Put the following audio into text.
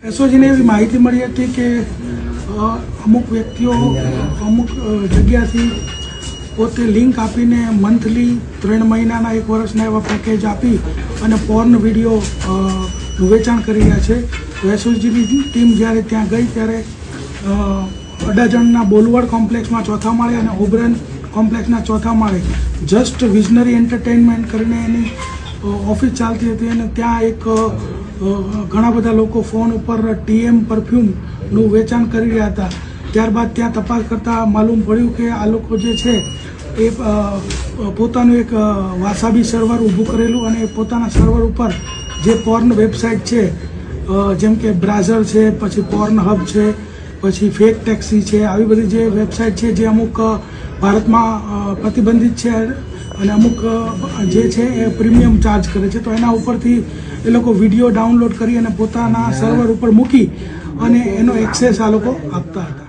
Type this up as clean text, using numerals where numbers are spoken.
એસઓજીને એવી માહિતી મળી હતી કે અમુક વ્યક્તિઓ અમુક જગ્યાથી પોતે લિંક આપીને મંથલી 3 મહિનાના 1 વર્ષના એવા પેકેજ આપી અને પોર્ન વિડીયોનું વેચાણ કરી રહ્યા છે. તો એસઓજીની ટીમ જ્યારે ત્યાં ગઈ ત્યારે અડાજણના બોલવડ કોમ્પ્લેક્સમાં 4થા માળે અને ઓબરન કોમ્પ્લેક્સના 4થા માળે જસ્ટ વિઝનરી એન્ટરટેનમેન્ટ કરીને એની ઓફિસ ચાલતી હતી અને ત્યાં એક ઘણા બધા લોકો ફોન ઉપર TM પરફ્યુમનું વેચાણ કરી રહ્યા હતા. ત્યારબાદ ત્યાં તપાસ કરતાં માલુમ પડ્યું કે આ લોકો જે છે એ પોતાનું એક વાસાબી સર્વર ઊભું કરેલું અને પોતાના સર્વર ઉપર જે પોર્ન વેબસાઇટ છે જેમ કે બ્રાઝર છે, પછી પોર્ન હબ છે, પછી ફેક ટેક્સી છે, આવી બધી જે વેબસાઇટ છે જે અમુક ભારતમાં પ્રતિબંધિત છે અને અમુક જે છે એ પ્રીમિયમ ચાર્જ કરે છે. તો એના ઉપરથી એ લોકો વિડીયો ડાઉનલોડ કરી અને પોતાના સર્વર ઉપર મૂકી અને એનો એક્સેસ આ લોકો આપતા હતા.